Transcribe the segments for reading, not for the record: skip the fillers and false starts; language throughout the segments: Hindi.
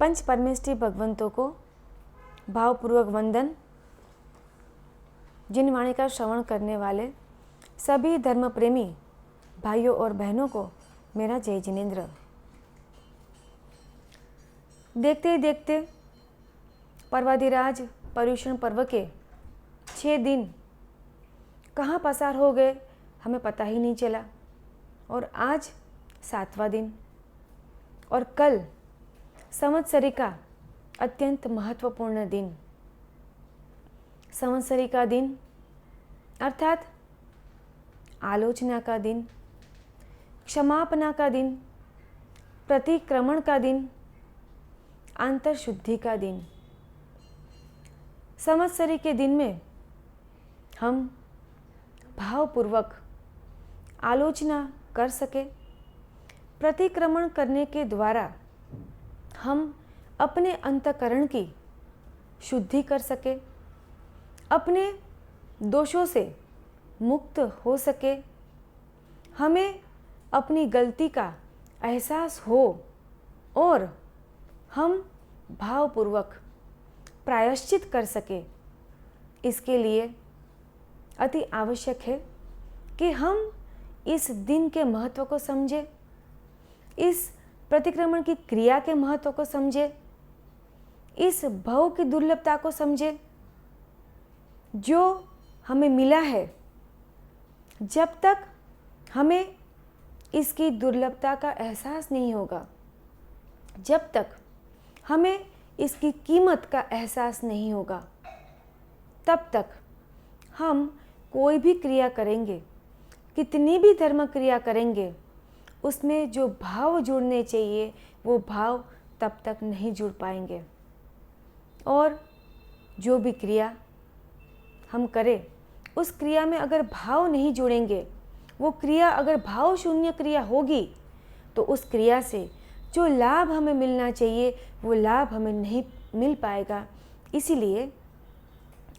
पंच परमेष्ठी भगवंतों को भावपूर्वक वंदन। जिन वाणी का श्रवण करने वाले सभी धर्म प्रेमी भाइयों और बहनों को मेरा जय जिनेन्द्र। देखते ही देखते पर्वाधिराज पर्युषण पर्व के 6 दिन कहाँ पसार हो गए हमें पता ही नहीं चला। और आज 7वां दिन और कल संवत्सरी का अत्यंत महत्वपूर्ण दिन। संवत्सरी का दिन अर्थात आलोचना का दिन, क्षमापना का दिन, प्रतिक्रमण का दिन, आंतरशुद्धि का दिन। संवत्सरी के दिन में हम भावपूर्वक आलोचना कर सके, प्रतिक्रमण करने के द्वारा हम अपने अंतःकरण की शुद्धि कर सके, अपने दोषों से मुक्त हो सके, हमें अपनी गलती का एहसास हो और हम भावपूर्वक प्रायश्चित कर सके। इसके लिए अति आवश्यक है कि हम इस दिन के महत्व को समझें, इस प्रतिक्रमण की क्रिया के महत्व को समझे, इस भव की दुर्लभता को समझे। जो हमें मिला है, जब तक हमें इसकी दुर्लभता का एहसास नहीं होगा, जब तक हमें इसकी कीमत का एहसास नहीं होगा, तब तक हम कोई भी क्रिया करेंगे, कितनी भी धर्म क्रिया करेंगे, उसमें जो भाव जुड़ने चाहिए वो भाव तब तक नहीं जुड़ पाएंगे। और जो भी क्रिया हम करें, उस क्रिया में अगर भाव नहीं जुड़ेंगे, वो क्रिया अगर भाव शून्य क्रिया होगी, तो उस क्रिया से जो लाभ हमें मिलना चाहिए वो लाभ हमें नहीं मिल पाएगा। इसीलिए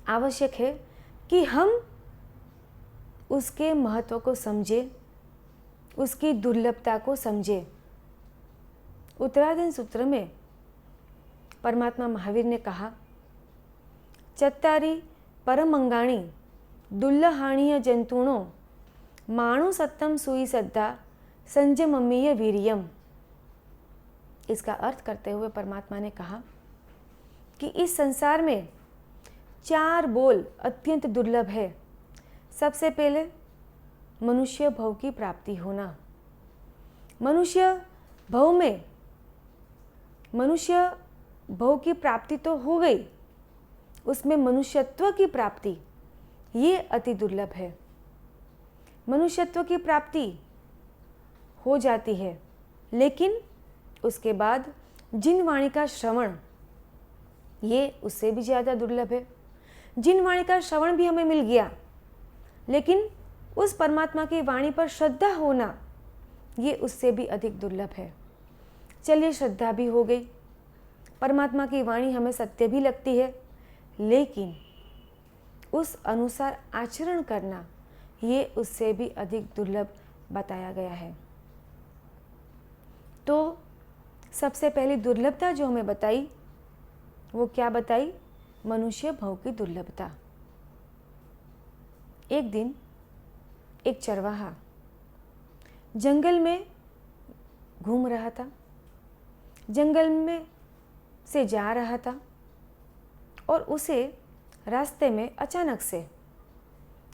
आवश्यक है कि हम उसके महत्व को समझें, उसकी दुर्लभता को समझे। उत्तराधीन सूत्र में परमात्मा महावीर ने कहा, चत्तारी परमंगाणी दुल्लहाणीय जंतुणो माणु सत्तम सुई सद्धा संजममीय वीरियम। इसका अर्थ करते हुए परमात्मा ने कहा कि इस संसार में 4 बोल अत्यंत दुर्लभ है। सबसे पहले मनुष्य भव की प्राप्ति होना। मनुष्य भव की प्राप्ति तो हो गई, उसमें मनुष्यत्व की प्राप्ति ये अति दुर्लभ है। मनुष्यत्व की प्राप्ति हो जाती है, लेकिन उसके बाद जिन वाणी का श्रवण ये उससे भी ज़्यादा दुर्लभ है। जिन वाणी का श्रवण भी हमें मिल गया, लेकिन उस परमात्मा की वाणी पर श्रद्धा होना ये उससे भी अधिक दुर्लभ है। चलिए, श्रद्धा भी हो गई, परमात्मा की वाणी हमें सत्य भी लगती है, लेकिन उस अनुसार आचरण करना ये उससे भी अधिक दुर्लभ बताया गया है। तो सबसे पहली दुर्लभता जो हमें बताई वो क्या बताई? मनुष्य भव की दुर्लभता। एक दिन एक चरवाहा जंगल में घूम रहा था, जंगल में से जा रहा था और उसे रास्ते में अचानक से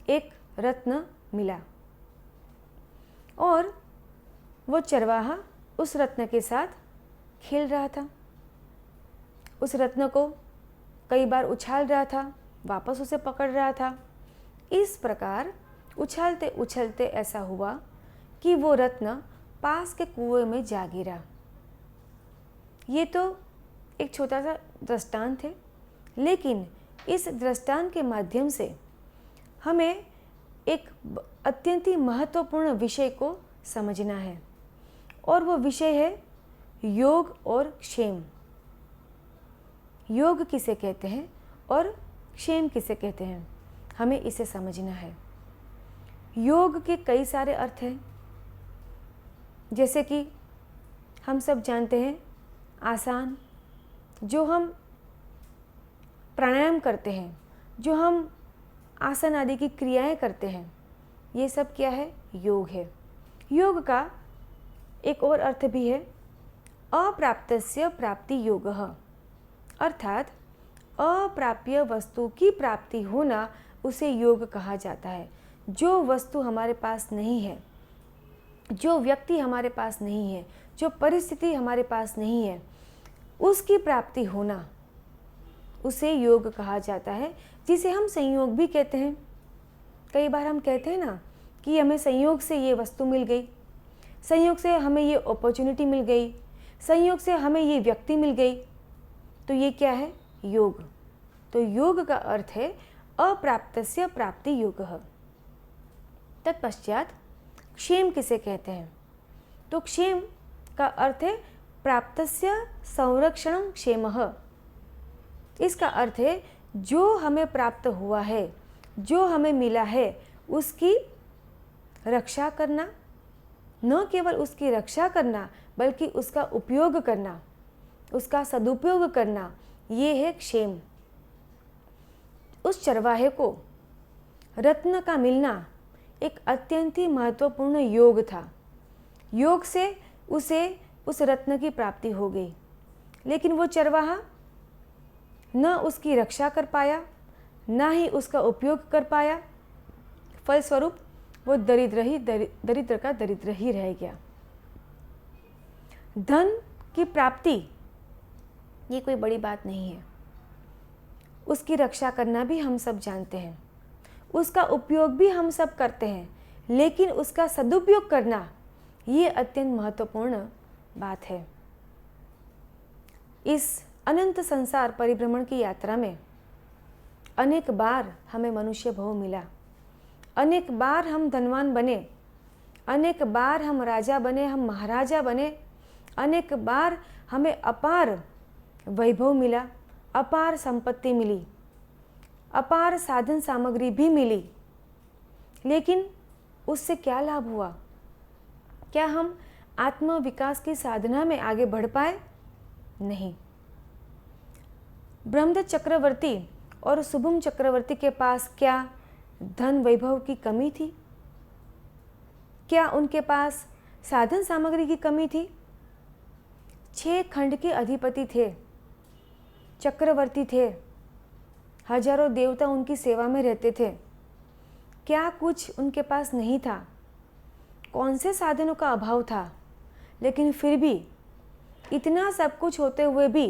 एक रत्न मिला और वो चरवाहा उस रत्न के साथ खेल रहा था। उस रत्न को कई बार उछाल रहा था, वापस उसे पकड़ रहा था। इस प्रकार उछलते उछलते ऐसा हुआ कि वो रत्न पास के कुएं में जा गिरा। ये तो एक छोटा सा दृष्टांत है, लेकिन इस दृष्टांत के माध्यम से हमें एक अत्यंत ही महत्वपूर्ण विषय को समझना है, और वो विषय है योग और क्षेम। योग किसे कहते हैं और क्षेम किसे कहते हैं, हमें इसे समझना है। योग के कई सारे अर्थ हैं, जैसे कि हम सब जानते हैं आसान, जो हम प्राणायाम करते हैं, जो हम आसन आदि की क्रियाएं करते हैं, ये सब क्या है? योग है। योग का एक और अर्थ भी है, अप्राप्तस्य प्राप्ति योगः, अर्थात अप्राप्य वस्तु की प्राप्ति होना उसे योग कहा जाता है। जो वस्तु हमारे पास नहीं है, जो व्यक्ति हमारे पास नहीं है, जो परिस्थिति हमारे पास नहीं है, उसकी प्राप्ति होना उसे योग कहा जाता है, जिसे हम संयोग भी कहते हैं। कई बार हम कहते हैं ना कि हमें संयोग से ये वस्तु मिल गई, संयोग से हमें ये अपॉर्चुनिटी मिल गई, संयोग से हमें ये व्यक्ति मिल गई, तो ये क्या है? योग। तो योग का अर्थ है अप्राप्तस्य प्राप्ति योगः। तत्पश्चात क्षेम किसे कहते हैं? तो क्षेम का अर्थ है प्राप्तस्य संरक्षणं क्षेमः। इसका अर्थ है जो हमें प्राप्त हुआ है, जो हमें मिला है, उसकी रक्षा करना, न केवल उसकी रक्षा करना बल्कि उसका उपयोग करना, उसका सदुपयोग करना, ये है क्षेम। उस चरवाहे को रत्न का मिलना एक अत्यंत ही महत्वपूर्ण योग था। योग से उसे उस रत्न की प्राप्ति हो गई, लेकिन वो चरवाहा न उसकी रक्षा कर पाया, ना ही उसका उपयोग कर पाया। फलस्वरूप वो दरिद्र का दरिद्र ही रह गया। धन की प्राप्ति ये कोई बड़ी बात नहीं है, उसकी रक्षा करना भी हम सब जानते हैं, उसका उपयोग भी हम सब करते हैं, लेकिन उसका सदुपयोग करना ये अत्यंत महत्वपूर्ण बात है। इस अनंत संसार परिभ्रमण की यात्रा में अनेक बार हमें मनुष्य भव मिला, अनेक बार हम धनवान बने, अनेक बार हम राजा बने, हम महाराजा बने, अनेक बार हमें अपार वैभव मिला, अपार संपत्ति मिली, अपार साधन सामग्री भी मिली, लेकिन उससे क्या लाभ हुआ? क्या हम आत्म विकास की साधना में आगे बढ़ पाए? नहीं। ब्रह्मदत्त चक्रवर्ती और शुभम चक्रवर्ती के पास क्या धन वैभव की कमी थी? क्या उनके पास साधन सामग्री की कमी थी? 6 खंड के अधिपति थे, चक्रवर्ती थे, हजारों देवता उनकी सेवा में रहते थे। क्या कुछ उनके पास नहीं था? कौन से साधनों का अभाव था? लेकिन फिर भी इतना सब कुछ होते हुए भी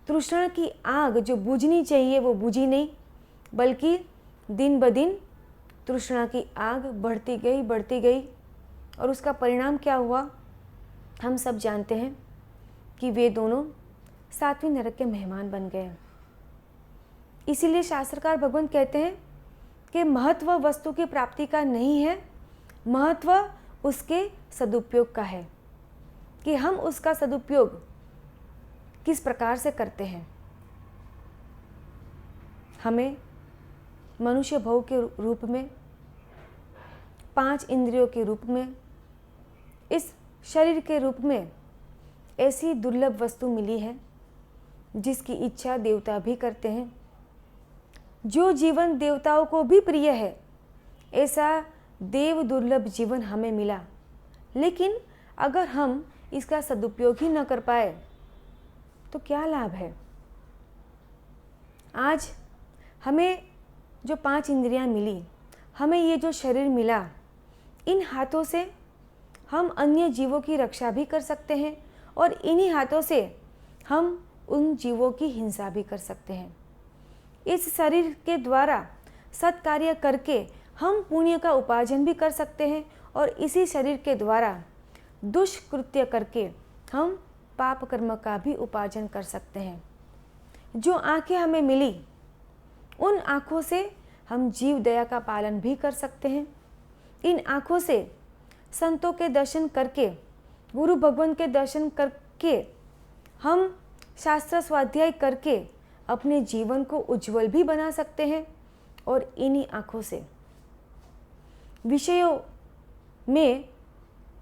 तृष्णा की आग जो बुझनी चाहिए वो बुझी नहीं, बल्कि दिन ब दिन तृष्णा की आग बढ़ती गई और उसका परिणाम क्या हुआ हम सब जानते हैं कि वे दोनों 7वीं नरक के मेहमान बन गए। इसीलिए शास्त्रकार भगवान कहते हैं कि महत्व वस्तु की प्राप्ति का नहीं है, महत्व उसके सदुपयोग का है, कि हम उसका सदुपयोग किस प्रकार से करते हैं। हमें मनुष्य भव के रूप में, 5 इंद्रियों के रूप में, इस शरीर के रूप में ऐसी दुर्लभ वस्तु मिली है जिसकी इच्छा देवता भी करते हैं। जो जीवन देवताओं को भी प्रिय है, ऐसा देव दुर्लभ जीवन हमें मिला, लेकिन अगर हम इसका सदुपयोग ही न कर पाए तो क्या लाभ है? आज हमें जो 5 इंद्रियां मिली, हमें ये जो शरीर मिला, इन हाथों से हम अन्य जीवों की रक्षा भी कर सकते हैं और इन्हीं हाथों से हम उन जीवों की हिंसा भी कर सकते हैं। इस शरीर के द्वारा सत्कार्य करके हम पुण्य का उपार्जन भी कर सकते हैं और इसी शरीर के द्वारा दुष्कृत्य करके हम पाप कर्म का भी उपार्जन कर सकते हैं। जो आंखें हमें मिली, उन आँखों से हम जीव दया का पालन भी कर सकते हैं। इन आँखों से संतों के दर्शन करके, गुरु भगवान के दर्शन करके, हम शास्त्र स्वाध्याय करके अपने जीवन को उज्जवल भी बना सकते हैं। और इन्हीं आँखों से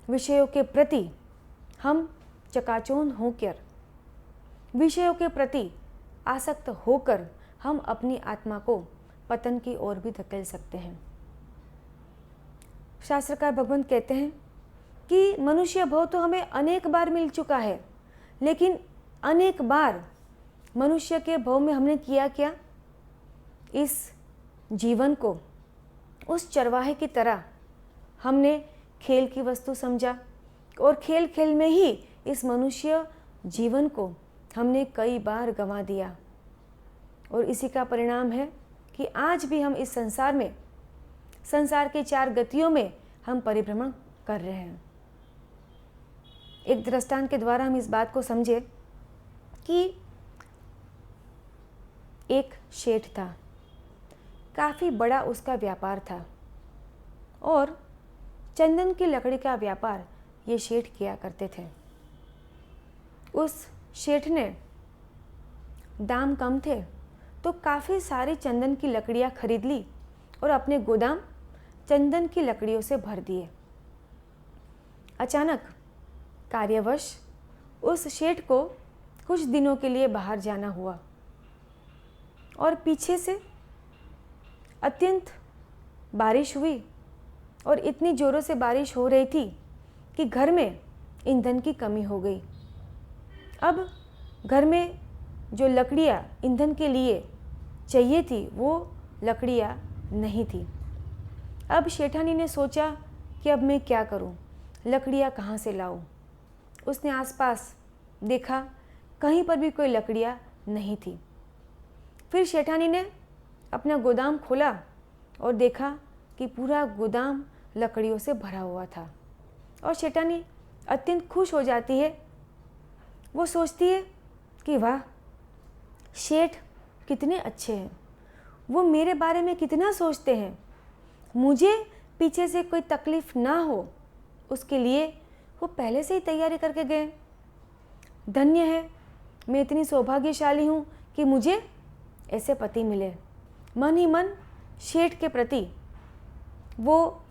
विषयों के प्रति हम चकाचौंध होकर विषयों के प्रति आसक्त होकर हम अपनी आत्मा को पतन की ओर भी धकेल सकते हैं। शास्त्रकार भगवंत कहते हैं कि मनुष्य भव तो हमें अनेक बार मिल चुका है, लेकिन अनेक बार मनुष्य के भव में हमने किया क्या? इस जीवन को उस चरवाहे की तरह हमने खेल की वस्तु समझा और खेल खेल में ही इस मनुष्य जीवन को हमने कई बार गंवा दिया। और इसी का परिणाम है कि आज भी हम इस संसार में, संसार की चार गतियों में हम परिभ्रमण कर रहे हैं। एक दृष्टांत के द्वारा हम इस बात को समझे कि एक शेठ था, काफ़ी बड़ा उसका व्यापार था और चंदन की लकड़ी का व्यापार ये शेठ किया करते थे। उस शेठ ने दाम कम थे तो काफ़ी सारी चंदन की लकड़ियाँ खरीद ली और अपने गोदाम चंदन की लकड़ियों से भर दिए। अचानक कार्यवश उस शेठ को कुछ दिनों के लिए बाहर जाना हुआ और पीछे से अत्यंत बारिश हुई और इतनी ज़ोरों से बारिश हो रही थी कि घर में ईंधन की कमी हो गई। अब घर में जो लकड़ियाँ ईंधन के लिए चाहिए थी वो लकड़ियाँ नहीं थी। अब शेठानी ने सोचा कि अब मैं क्या करूं, लकड़ियाँ कहाँ से लाऊं। उसने आसपास देखा, कहीं पर भी कोई लकड़ियाँ नहीं थी। फिर शेठानी ने अपना गोदाम खोला और देखा कि पूरा गोदाम लकड़ियों से भरा हुआ था और शेठानी अत्यंत खुश हो जाती है। वो सोचती है कि वाह, शेठ कितने अच्छे हैं, वो मेरे बारे में कितना सोचते हैं, मुझे पीछे से कोई तकलीफ़ ना हो उसके लिए वो पहले से ही तैयारी करके गए। धन्य है, मैं इतनी सौभाग्यशाली हूँ कि मुझे ऐसे पति मिले। मन ही मन शेठ के प्रति वो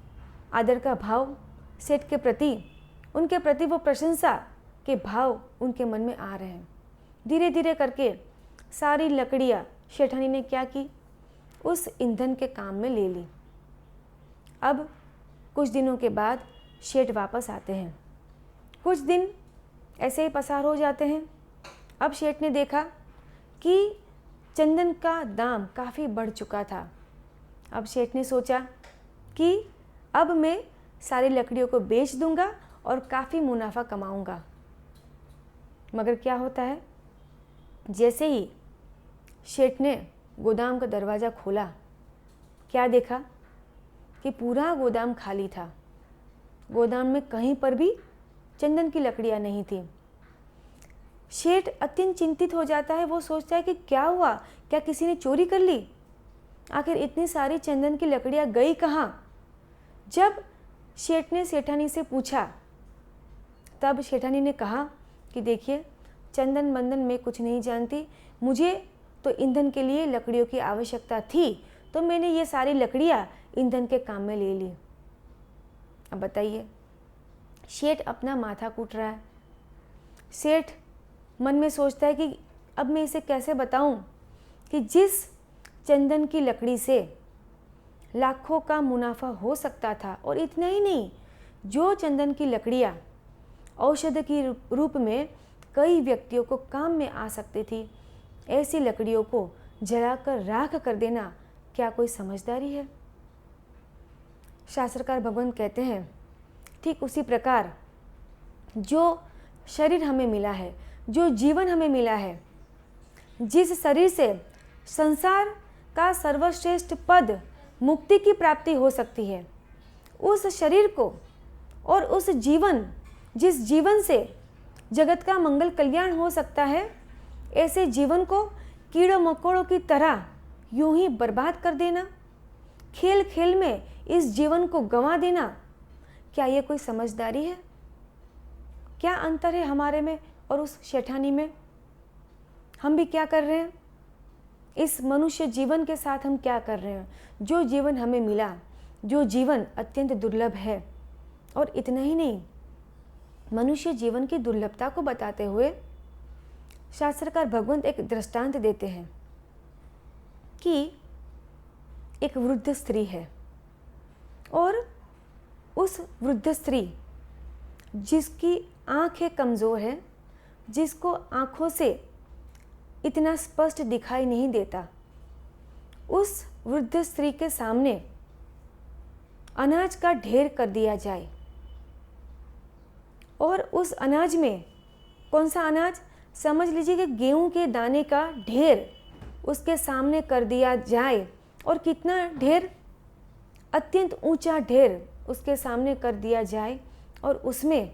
आदर का भाव, सेठ के प्रति, उनके प्रति वो प्रशंसा के भाव उनके मन में आ रहे हैं। धीरे धीरे करके सारी लकड़ियाँ शेठानी ने क्या की, उस ईंधन के काम में ले ली। अब कुछ दिनों के बाद शेठ वापस आते हैं। कुछ दिन ऐसे ही पसार हो जाते हैं। अब शेठ ने देखा कि चंदन का दाम काफ़ी बढ़ चुका था। अब शेठ ने सोचा कि अब मैं सारी लकड़ियों को बेच दूंगा और काफ़ी मुनाफा कमाऊंगा। मगर क्या होता है, जैसे ही शेठ ने गोदाम का दरवाज़ा खोला, क्या देखा कि पूरा गोदाम खाली था। गोदाम में कहीं पर भी चंदन की लकड़ियाँ नहीं थी। शेठ अत्यंत चिंतित हो जाता है। वो सोचता है कि क्या हुआ, क्या किसी ने चोरी कर ली, आखिर इतनी सारी चंदन की लकड़ियाँ गई कहाँ। जब शेठ ने सेठानी से पूछा तब सेठानी ने कहा कि देखिए, चंदन बंदन मैं कुछ नहीं जानती, मुझे तो ईंधन के लिए लकड़ियों की आवश्यकता थी तो मैंने ये सारी लकड़ियाँ ईंधन के काम में ले ली। अब बताइए, शेठ अपना माथा कूट रहा है। सेठ मन में सोचता है कि अब मैं इसे कैसे बताऊं कि जिस चंदन की लकड़ी से लाखों का मुनाफा हो सकता था, और इतना ही नहीं, जो चंदन की लकड़ियाँ औषध की रूप में कई व्यक्तियों को काम में आ सकती थी, ऐसी लकड़ियों को जलाकर राख कर देना क्या कोई समझदारी है? शास्त्रकार भगवान कहते हैं, ठीक उसी प्रकार जो शरीर हमें मिला है, जो जीवन हमें मिला है, जिस शरीर से संसार का सर्वश्रेष्ठ पद मुक्ति की प्राप्ति हो सकती है, उस शरीर को और उस जीवन, जिस जीवन से जगत का मंगल कल्याण हो सकता है, ऐसे जीवन को कीड़ों मकोड़ों की तरह यूं ही बर्बाद कर देना, खेल खेल में इस जीवन को गंवा देना, क्या ये कोई समझदारी है? क्या अंतर है हमारे में और उस शेठानी में? हम भी क्या कर रहे हैं? इस मनुष्य जीवन के साथ हम क्या कर रहे हैं? जो जीवन हमें मिला, जो जीवन अत्यंत दुर्लभ है, और इतना ही नहीं, मनुष्य जीवन की दुर्लभता को बताते हुए शास्त्रकार भगवंत एक दृष्टांत देते हैं कि एक वृद्ध स्त्री है और उस वृद्ध स्त्री जिसकी आँखें कमज़ोर है, जिसको आँखों से इतना स्पष्ट दिखाई नहीं देता, उस वृद्ध स्त्री के सामने अनाज का ढेर कर दिया जाए और उस अनाज में कौन सा अनाज, समझ लीजिए कि गेहूं के दाने का ढेर उसके सामने कर दिया जाए, और कितना ढेर, अत्यंत ऊंचा ढेर उसके सामने कर दिया जाए और उसमें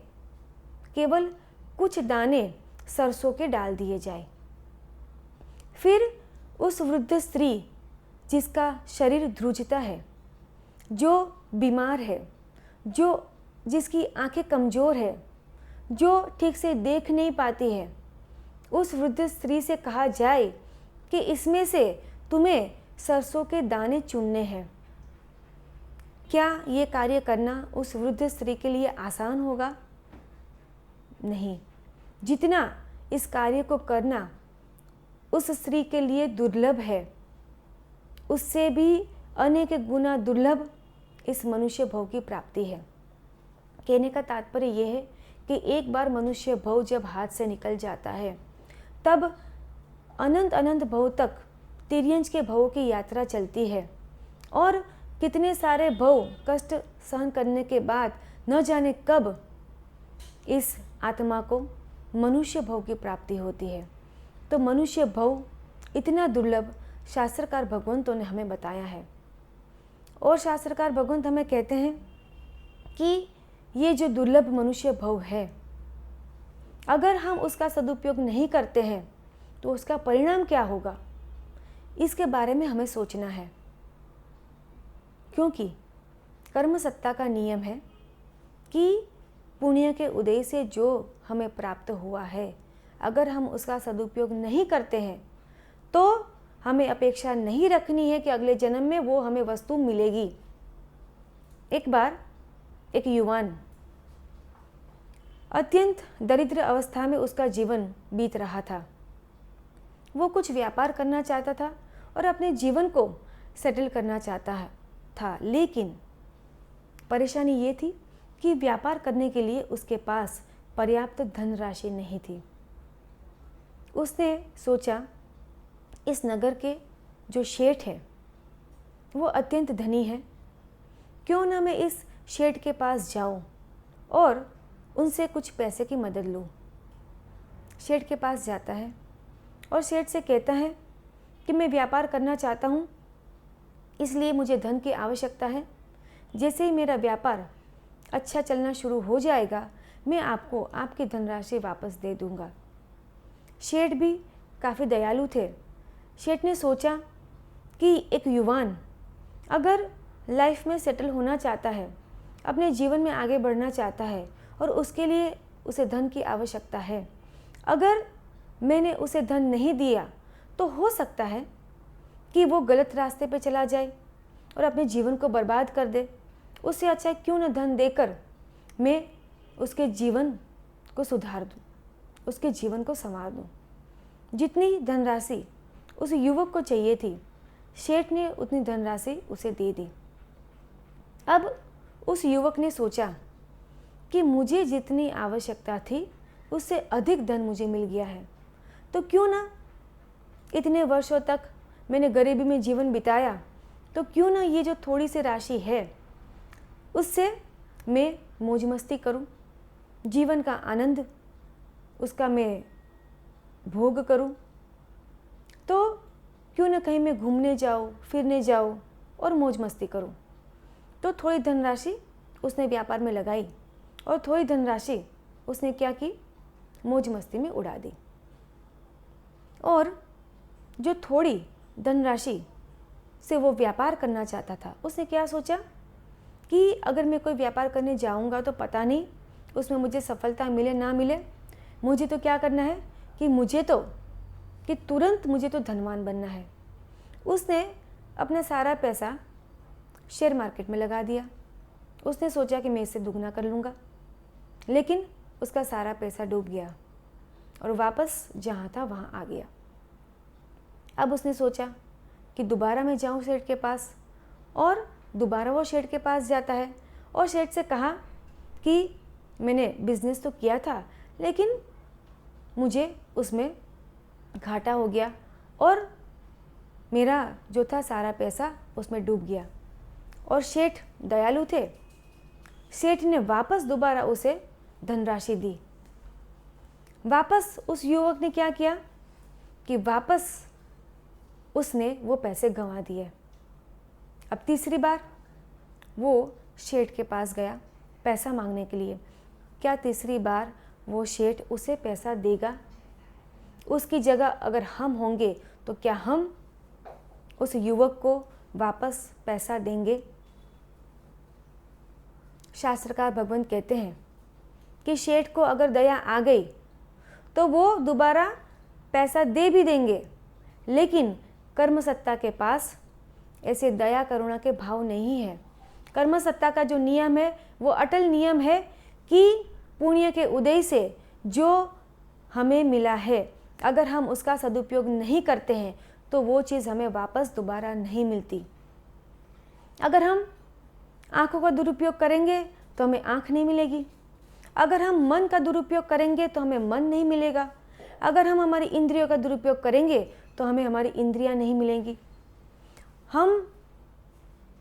केवल कुछ दाने सरसों के डाल दिए जाए। फिर उस वृद्ध स्त्री जिसका शरीर ध्रुजता है, जो बीमार है, जिसकी आंखें कमज़ोर है, जो ठीक से देख नहीं पाती है, उस वृद्ध स्त्री से कहा जाए कि इसमें से तुम्हें सरसों के दाने चुनने हैं। क्या ये कार्य करना उस वृद्ध स्त्री के लिए आसान होगा? नहीं। जितना इस कार्य को करना उस स्त्री के लिए दुर्लभ है, उससे भी अनेक गुना दुर्लभ इस मनुष्य भव की प्राप्ति है। कहने का तात्पर्य यह है कि एक बार मनुष्य भव जब हाथ से निकल जाता है, तब अनंत अनंत भव तक तिर्यंज के भवों की यात्रा चलती है और कितने सारे भव कष्ट सहन करने के बाद न जाने कब इस आत्मा को मनुष्य भव की प्राप्ति होती है। तो मनुष्य भव इतना दुर्लभ शास्त्रकार भगवंतों ने हमें बताया है, और शास्त्रकार भगवंत हमें कहते हैं कि ये जो दुर्लभ मनुष्य भव है, अगर हम उसका सदुपयोग नहीं करते हैं तो उसका परिणाम क्या होगा, इसके बारे में हमें सोचना है। क्योंकि कर्म सत्ता का नियम है कि पुण्य के उदय से जो हमें प्राप्त हुआ है, अगर हम उसका सदुपयोग नहीं करते हैं तो हमें अपेक्षा नहीं रखनी है कि अगले जन्म में वो हमें वस्तु मिलेगी। एक बार एक युवान अत्यंत दरिद्र अवस्था में उसका जीवन बीत रहा था। वो कुछ व्यापार करना चाहता था और अपने जीवन को सेटल करना चाहता था, लेकिन परेशानी ये थी कि व्यापार करने के लिए उसके पास पर्याप्त धनराशि नहीं थी। उसने सोचा, इस नगर के जो शेठ है वो अत्यंत धनी है, क्यों ना मैं इस शेठ के पास जाऊं और उनसे कुछ पैसे की मदद लूं। शेठ के पास जाता है और शेठ से कहता है कि मैं व्यापार करना चाहता हूं, इसलिए मुझे धन की आवश्यकता है। जैसे ही मेरा व्यापार अच्छा चलना शुरू हो जाएगा, मैं आपको आपकी धनराशि वापस दे दूंगा। शेठ भी काफ़ी दयालु थे। शेठ ने सोचा कि एक युवान अगर लाइफ में सेटल होना चाहता है, अपने जीवन में आगे बढ़ना चाहता है और उसके लिए उसे धन की आवश्यकता है, अगर मैंने उसे धन नहीं दिया तो हो सकता है कि वो गलत रास्ते पे चला जाए और अपने जीवन को बर्बाद कर दे। उससे अच्छा क्यों न धन देकर मैं उसके जीवन को सुधार दूँ, उसके जीवन को संवार दूँ। जितनी धनराशि उस युवक को चाहिए थी, शेठ ने उतनी धनराशि उसे दे दी। अब उस युवक ने सोचा कि मुझे जितनी आवश्यकता थी उससे अधिक धन मुझे मिल गया है, तो क्यों ना इतने वर्षों तक मैंने गरीबी में जीवन बिताया, तो क्यों ना ये जो थोड़ी सी राशि है उससे मैं मौज मस्ती करूं, जीवन का आनंद उसका मैं भोग करूं। तो क्यों ना कहीं मैं घूमने जाऊं, फिरने जाऊं और मौज मस्ती करूं। तो थोड़ी धनराशि उसने व्यापार में लगाई और थोड़ी धनराशि उसने क्या की, मौज मस्ती में उड़ा दी। और जो थोड़ी धनराशि से वो व्यापार करना चाहता था, उसने क्या सोचा कि अगर मैं कोई व्यापार करने जाऊंगा तो पता नहीं उसमें मुझे सफलता मिले ना मिले, मुझे तो क्या करना है कि तुरंत मुझे तो धनवान बनना है। उसने अपना सारा पैसा शेयर मार्केट में लगा दिया। उसने सोचा कि मैं इससे दुगना कर लूँगा, लेकिन उसका सारा पैसा डूब गया। और वापस जहाँ था वहाँ आ गया। अब उसने सोचा कि दोबारा मैं जाऊँ सेठ के पास, और दोबारा वो सेठ के पास जाता है और सेठ से कहा कि मैंने बिज़नेस तो किया था लेकिन मुझे उसमें घाटा हो गया और मेरा जो था सारा पैसा उसमें डूब गया। और सेठ दयालु थे, सेठ ने वापस दोबारा उसे धनराशि दी। वापस उस युवक ने क्या किया कि वापस उसने वो पैसे गंवा दिए। अब तीसरी बार वो सेठ के पास गया पैसा मांगने के लिए। क्या तीसरी बार वो सेठ उसे पैसा देगा? उसकी जगह अगर हम होंगे तो क्या हम उस युवक को वापस पैसा देंगे? शास्त्रकार भगवंत कहते हैं कि सेठ को अगर दया आ गई तो वो दोबारा पैसा दे भी देंगे, लेकिन कर्मसत्ता के पास ऐसे दया करुणा के भाव नहीं है। कर्मसत्ता का जो नियम है वो अटल नियम है कि पुण्य के उदय से जो हमें मिला है अगर हम उसका सदुपयोग नहीं करते हैं तो वो चीज़ हमें वापस दोबारा नहीं मिलती। अगर हम आँखों का दुरुपयोग करेंगे तो हमें आँख नहीं मिलेगी, अगर हम मन का दुरुपयोग करेंगे तो हमें मन नहीं मिलेगा, अगर हम हमारी इंद्रियों का दुरुपयोग करेंगे तो हमें हमारी इंद्रियां नहीं मिलेंगी। हम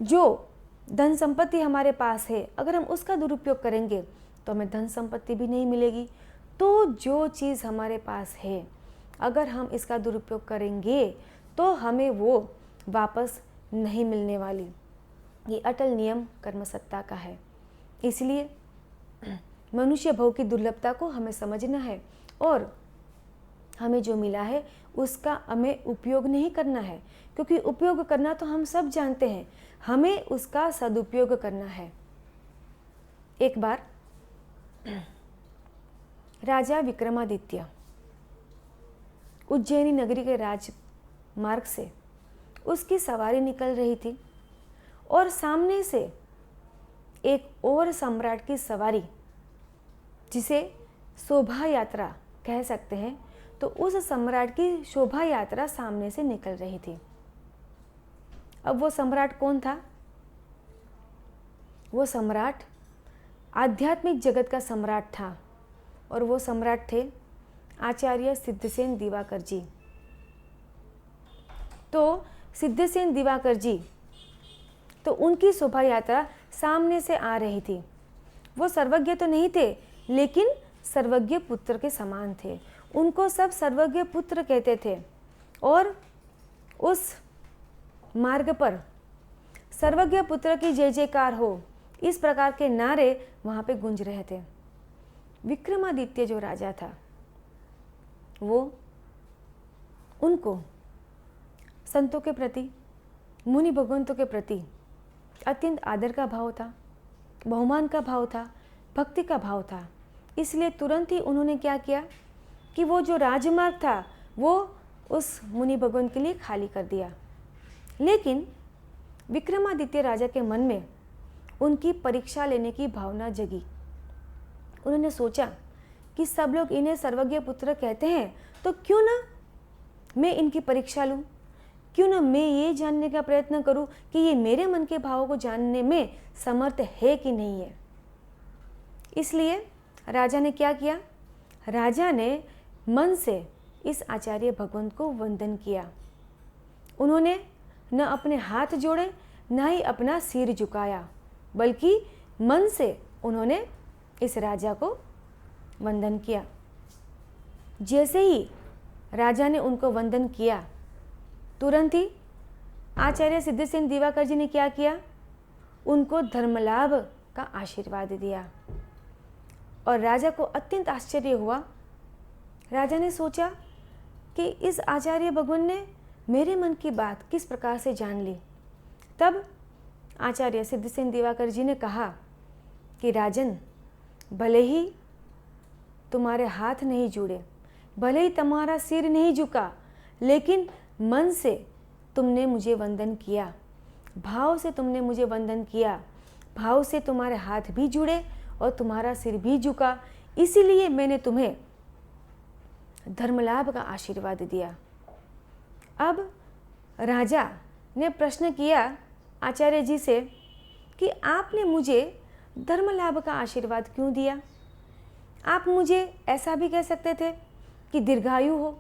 जो धन संपत्ति हमारे पास है अगर हम उसका दुरुपयोग करेंगे तो हमें धन संपत्ति भी नहीं मिलेगी। तो जो चीज़ हमारे पास है अगर हम इसका दुरुपयोग करेंगे तो हमें वो वापस नहीं मिलने वाली। ये अटल नियम कर्मसत्ता का है। इसलिए मनुष्य भव की दुर्लभता को हमें समझना है और हमें जो मिला है उसका हमें उपयोग नहीं करना है, क्योंकि उपयोग करना तो हम सब जानते हैं, हमें उसका सदुपयोग करना है। एक बार राजा विक्रमादित्य उज्जैनी नगरी के राजमार्ग से उसकी सवारी निकल रही थी और सामने से एक और सम्राट की सवारी, जिसे शोभा यात्रा कह सकते हैं, तो उस सम्राट की शोभा यात्रा सामने से निकल रही थी। अब वो सम्राट कौन था? वो सम्राट आध्यात्मिक जगत का सम्राट था और वो सम्राट थे आचार्य सिद्धसेन दिवाकर जी। तो सिद्धसेन दिवाकर जी, तो उनकी शोभा यात्रा सामने से आ रही थी। वो सर्वज्ञ तो नहीं थे लेकिन सर्वज्ञ पुत्र के समान थे, उनको सब सर्वज्ञ पुत्र कहते थे और उस मार्ग पर सर्वज्ञ पुत्र की जय जयकार हो, इस प्रकार के नारे वहाँ पे गूंज रहे थे। विक्रमादित्य जो राजा था वो उनको संतों के प्रति, मुनि भगवंतों के प्रति अत्यंत आदर का भाव था, बहुमान का भाव था, भक्ति का भाव था। इसलिए तुरंत ही उन्होंने क्या किया कि वो जो राजमार्ग था वो उस मुनि भगवंत के लिए खाली कर दिया। लेकिन विक्रमादित्य राजा के मन में उनकी परीक्षा लेने की भावना जगी। उन्होंने सोचा कि सब लोग इन्हें सर्वज्ञ पुत्र कहते हैं तो क्यों ना मैं इनकी परीक्षा लूँ, क्यों ना मैं ये जानने का प्रयत्न करूँ कि ये मेरे मन के भावों को जानने में समर्थ है कि नहीं है। इसलिए राजा ने क्या किया? राजा ने मन से इस आचार्य भगवंत को वंदन किया। उन्होंने न अपने हाथ जोड़े न ही अपना सिर झुकाया, बल्कि मन से उन्होंने इस राजा को वंदन किया। जैसे ही राजा ने उनको वंदन किया, तुरंत ही आचार्य सिद्धसेन दिवाकर जी ने क्या किया? उनको धर्मलाभ का आशीर्वाद दिया। और राजा को अत्यंत आश्चर्य हुआ। राजा ने सोचा कि इस आचार्य भगवान ने मेरे मन की बात किस प्रकार से जान ली। तब आचार्य सिद्धसेन दिवाकर जी ने कहा कि राजन, भले ही तुम्हारे हाथ नहीं जुड़े, भले ही तुम्हारा सिर नहीं झुका, लेकिन मन से तुमने मुझे वंदन किया, भाव से तुमने मुझे वंदन किया, भाव से तुम्हारे हाथ भी जुड़े और तुम्हारा सिर भी झुका। इसीलिए मैंने तुम्हें धर्म लाभ का आशीर्वाद दिया। अब राजा ने प्रश्न किया आचार्य जी से कि आपने मुझे धर्म लाभ का आशीर्वाद क्यों दिया? आप मुझे ऐसा भी कह सकते थे कि दीर्घायु हो,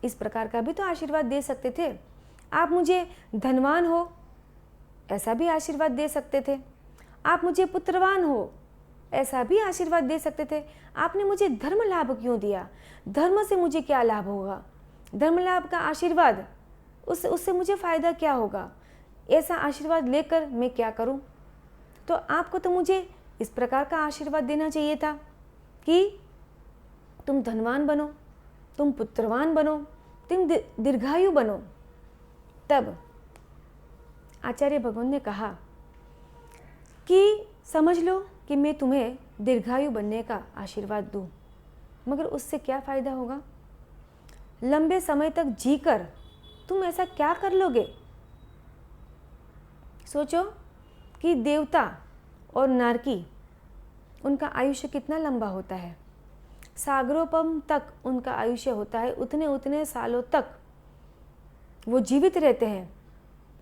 इस प्रकार का भी तो आशीर्वाद दे सकते थे। आप मुझे धनवान हो, ऐसा भी आशीर्वाद दे सकते थे। आप मुझे पुत्रवान हो, ऐसा भी आशीर्वाद दे सकते थे। आपने मुझे धर्म लाभ क्यों दिया? धर्म से मुझे क्या लाभ होगा? धर्म लाभ का आशीर्वाद, उससे मुझे फ़ायदा क्या होगा? ऐसा आशीर्वाद लेकर मैं क्या करूं? तो आपको तो मुझे इस प्रकार का आशीर्वाद देना चाहिए था कि तुम धनवान बनो, तुम पुत्रवान बनो, तुम दीर्घायु बनो। तब आचार्य भगवान ने कहा कि समझ लो कि मैं तुम्हें दीर्घायु बनने का आशीर्वाद दूं, मगर उससे क्या फ़ायदा होगा? लंबे समय तक जीकर तुम ऐसा क्या कर लोगे? सोचो कि देवता और नारकी, उनका आयुष्य कितना लंबा होता है। सागरोपम तक उनका आयुष्य होता है, उतने उतने सालों तक वो जीवित रहते हैं।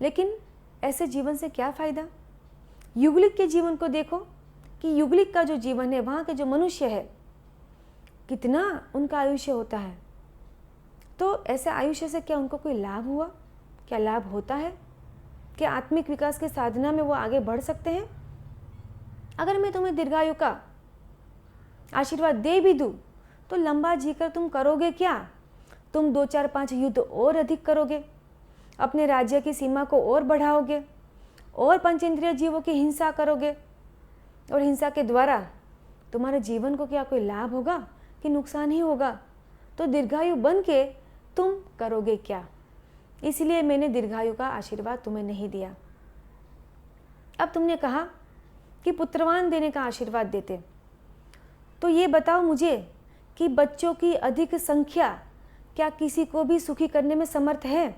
लेकिन ऐसे जीवन से क्या फ़ायदा? युगलिक के जीवन को देखो कि युगलिक का जो जीवन है, वहाँ के जो मनुष्य है, कितना उनका आयुष्य होता है। तो ऐसे आयुष्य से क्या उनको कोई लाभ हुआ? क्या लाभ होता है? क्या आत्मिक विकास की साधना में वो आगे बढ़ सकते हैं? अगर मैं तुम्हें दीर्घायु का आशीर्वाद दे भी दूँ तो लंबा जीकर तुम करोगे क्या? तुम 2, 4, 5 युद्ध और अधिक करोगे, अपने राज्य की सीमा को और बढ़ाओगे, और पंचेंद्रिय जीवों की हिंसा करोगे, और हिंसा के द्वारा तुम्हारे जीवन को क्या कोई लाभ होगा कि नुकसान ही होगा? तो दीर्घायु बन के तुम करोगे क्या? इसलिए मैंने दीर्घायु का आशीर्वाद तुम्हें नहीं दिया। अब तुमने कहा कि पुत्रवान देने का आशीर्वाद देते, तो ये बताओ मुझे कि बच्चों की अधिक संख्या क्या किसी को भी सुखी करने में समर्थ है?